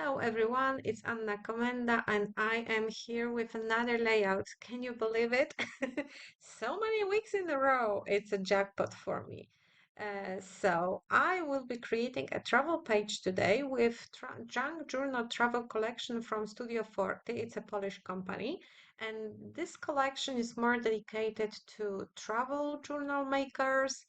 Hello everyone, it's Anna Komenda and I am here with another layout. Can you believe it? So many weeks in a row. It's a jackpot for me. So I will be creating a travel page today with junk journal travel collection from Studio 40. It's a Polish company, and this collection is more dedicated to travel journal makers.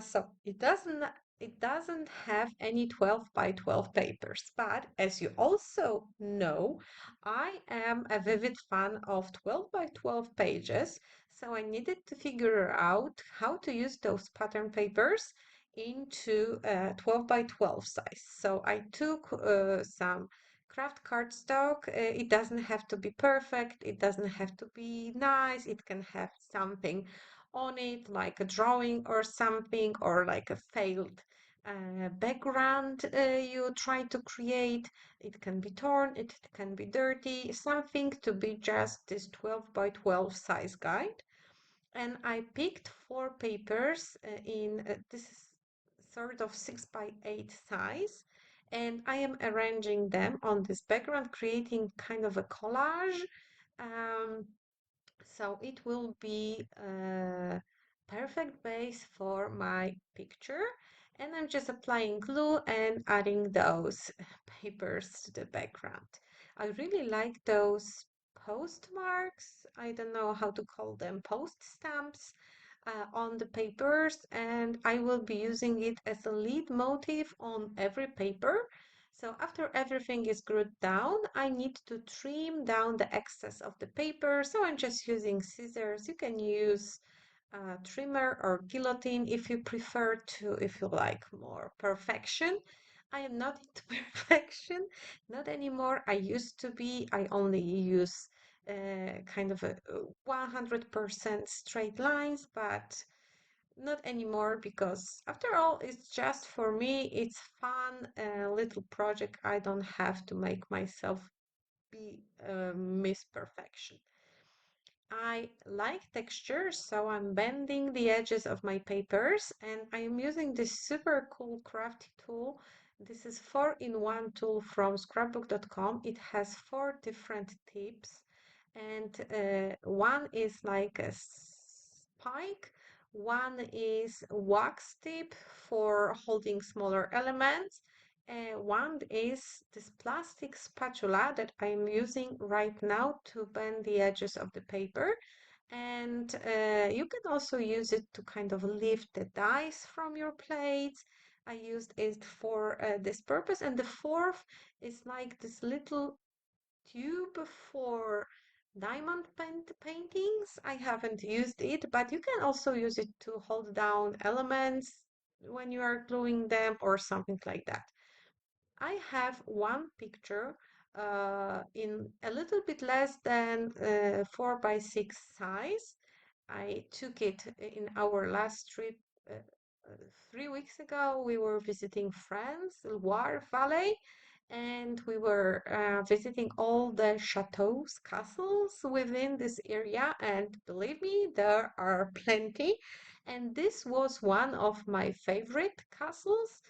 So it doesn't have any 12 by 12 papers, but as you also know, I am a vivid fan of 12 by 12 pages, so I needed to figure out how to use those pattern papers into 12 by 12 size. So I took some kraft cardstock. It doesn't have to be perfect, it doesn't have to be nice, it can have something on it, like a drawing or something, or like a failed background you try to create. It can be torn, it can be dirty, something to be just this 12 by 12 size guide. And I picked four papers in this is sort of 6 by 8 size. And I am arranging them on this background, creating kind of a collage. Um, so it will be a perfect base for my picture. And I'm just applying glue and adding those papers to the background. I really like those postmarks. I don't know how to call them, post stamps on the papers, and I will be using it as a lead motif on every paper. So after everything is glued down, I need to trim down the excess of the paper. So I'm just using scissors. You can use a trimmer or guillotine if you prefer to, if you like more perfection. I am not into perfection, not anymore. I used to be. I only use kind of a 100% straight lines, but not anymore because after all, it's just for me, it's fun, a little project. I don't have to make myself be Miss Perfection. I like texture, so I'm bending the edges of my papers and I am using this super cool crafty tool. This is 4-in-1 tool from scrapbook.com. It has four different tips, and one is like a spike, one is wax tip for holding smaller elements, one is this plastic spatula that I'm using right now to bend the edges of the paper. And you can also use it to kind of lift the dice from your plates. I used it for this purpose. And the fourth is like this little tube for diamond paintings. I haven't used it, but you can also use it to hold down elements when you are gluing them or something like that. I have one picture in a little bit less than 4 by 6 size. I took it in our last trip uh, 3 weeks ago. We were visiting France, Loire Valley, and we were visiting all the chateaus, castles within this area. And believe me, there are plenty. And this was one of my favorite castles.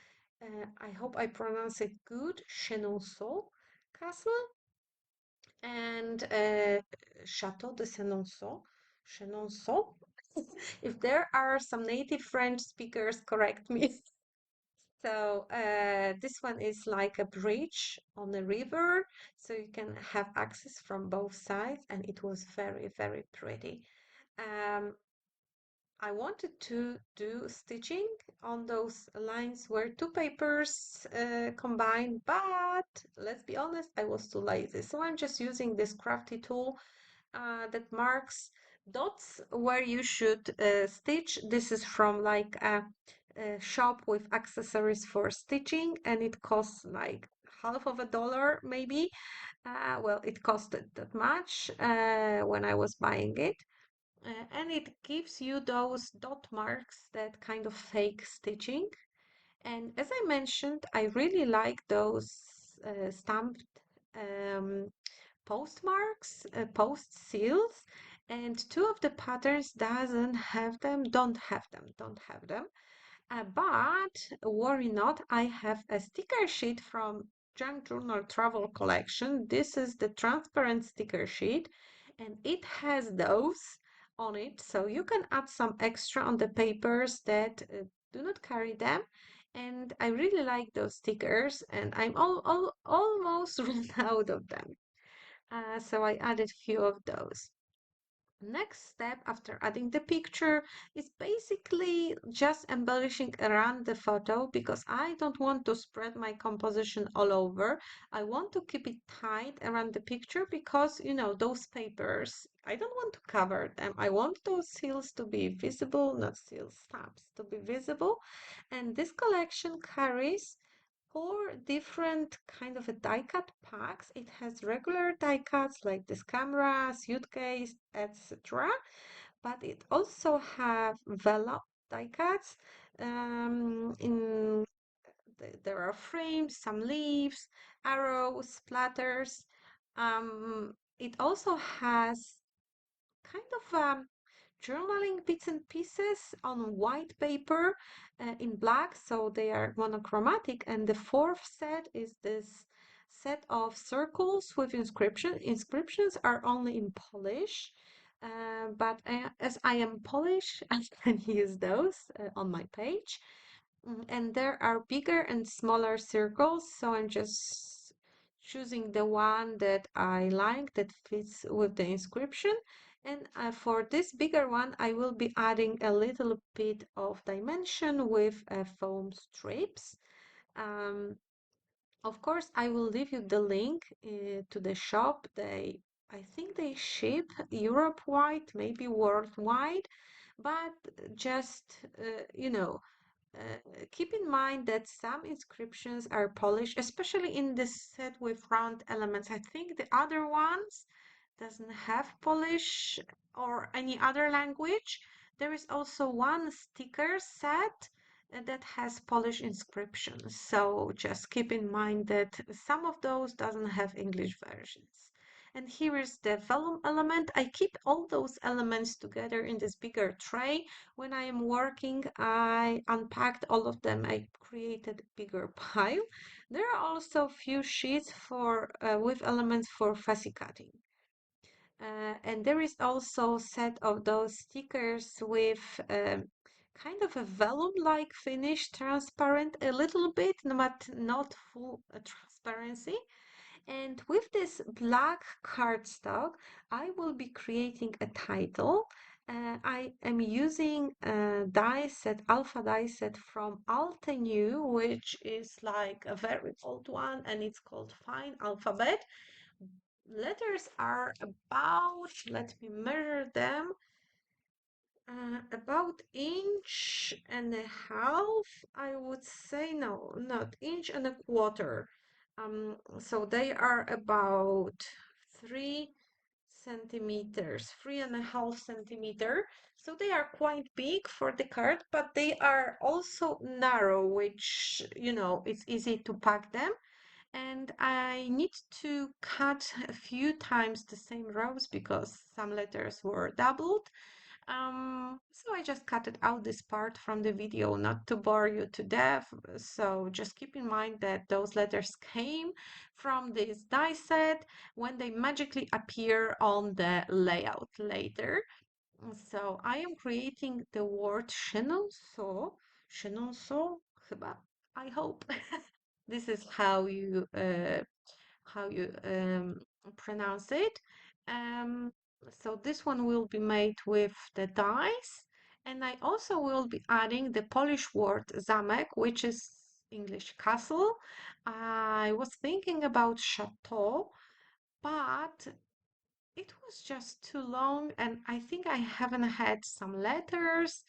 I hope I pronounce it good, Chenonceau Castle and Château de Chenonceau. Chenonceau. If there are some native French speakers, correct me. So this one is like a bridge on a river, so you can have access from both sides, and it was very, very pretty. Um, I wanted to do stitching on those lines where two papers combined, but let's be honest, I was too lazy. So I'm just using this crafty tool that marks dots where you should stitch. This is from like a shop with accessories for stitching, and it costs like half of a dollar maybe. Well, it costed that much when I was buying it. And it gives you those dot marks that kind of fake stitching. And as I mentioned, I really like those stamped um, postmarks, post seals, and two of the patterns doesn't have them, don't have them. But worry not, I have a sticker sheet from junk journal travel collection. This is the transparent sticker sheet, and it has those on it, so you can add some extra on the papers that do not carry them. And I really like those stickers, and I'm almost run out of them. So I added few of those. Next step after adding the picture is basically just embellishing around the photo because I don't want to spread my composition all over. I want to keep it tight around the picture because, you know, those papers, I don't want to cover them. I want those seals to be visible, not seal stamps, to be visible. And this collection carries four different kind of a die cut packs. It has regular die cuts like this camera, suitcase, etc. But it also have vellum die cuts. There are frames, some leaves, arrows, splatters. It also has kind of journaling bits and pieces on white paper in black, so they are monochromatic. And the fourth set is this set of circles with inscription. Inscriptions are only in Polish, but as I am Polish, I can use those on my page. And there are bigger and smaller circles, so I'm just choosing the one that I like that fits with the inscription. And for this bigger one, I will be adding a little bit of dimension with foam strips. Um, of course, I will leave you the link to the shop. I think they ship Europe-wide, maybe worldwide, but just, keep in mind that some inscriptions are Polish, especially in this set with round elements. I think the other ones doesn't have Polish or any other language. There is also one sticker set that has Polish inscriptions. So just keep in mind that some of those doesn't have English versions. And here is the vellum element. I keep all those elements together in this bigger tray. When I am working, I unpacked all of them. I created a bigger pile. There are also few sheets for with elements for fussy cutting. And there is also a set of those stickers with kind of a vellum-like finish, transparent a little bit, but not full transparency. And with this black cardstock, I will be creating a title. I am using a die set, alpha die set from Altenew, which is like a very old one, and it's called Fine Alphabet. Letters are about, let me measure them, about inch and a half, I would say. No, not inch and a quarter. So they are about 3 centimeters, 3.5 centimeter. So they are quite big for the card, but they are also narrow, which, you know, it's easy to pack them. And I need to cut a few times the same rows because some letters were doubled. So I just cut it out this part from the video not to bore you to death. So just keep in mind that those letters came from this die set when they magically appear on the layout later. So I am creating the word chenonceau, chenonceau, chyba, I hope. This is how you pronounce it. Um, so this one will be made with the dice, and I also will be adding the Polish word zamek, which is English castle. I was thinking about chateau, but it was just too long, and I think I haven't had some letters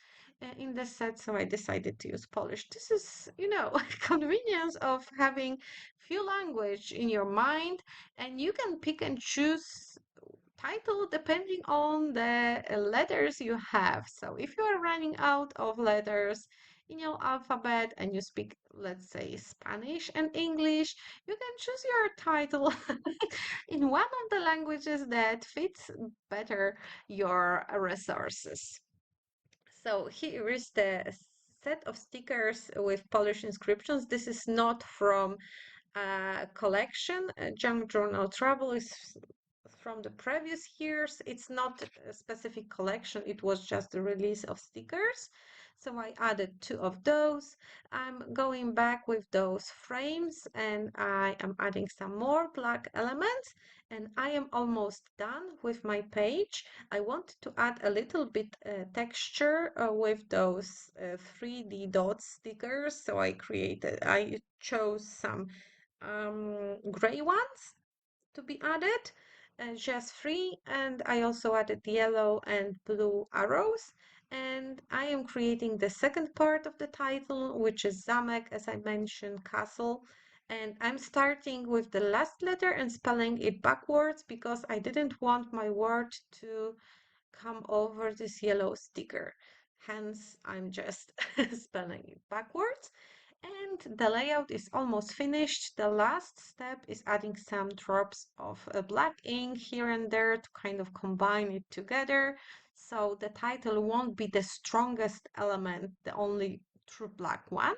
in the set, so I decided to use Polish. This is, you know, convenience of having few language in your mind, and you can pick and choose title depending on the letters you have. So if you are running out of letters in your alphabet and you speak, let's say, Spanish and English, you can choose your title in one of the languages that fits better your resources. So here is the set of stickers with Polish inscriptions. This is not from collection. Junk Journal Travel is from the previous years. It's not a specific collection, it was just a release of stickers. So I added two of those. I'm going back with those frames and I am adding some more black elements, and I am almost done with my page. I want to add a little bit texture with those 3D dot stickers. So I chose some gray ones to be added, just three, and I also added yellow and blue arrows. And I am creating the second part of the title, which is Zamek, as I mentioned, castle. And I'm starting with the last letter and spelling it backwards because I didn't want my word to come over this yellow sticker. Hence, I'm just spelling it backwards. And the layout is almost finished. The last step is adding some drops of black ink here and there to kind of combine it together. So the title won't be the strongest element, the only true black one.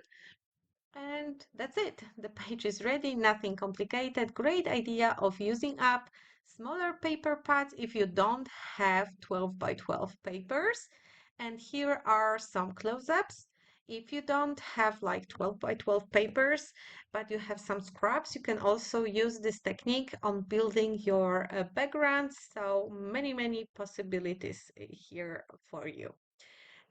And that's it. The page is ready, nothing complicated. Great idea of using up smaller paper pads if you don't have 12 by 12 papers. And here are some close-ups. If you don't have like 12 by 12 papers, but you have some scraps, you can also use this technique on building your backgrounds. So many possibilities here for you.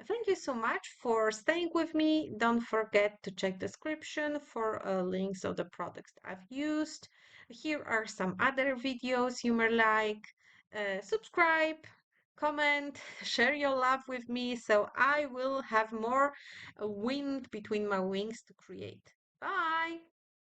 Thank you so much for staying with me. Don't forget to check description for links of the products I've used. Here are some other videos you may like. Subscribe, comment, share your love with me so I will have more wind between my wings to create. Bye!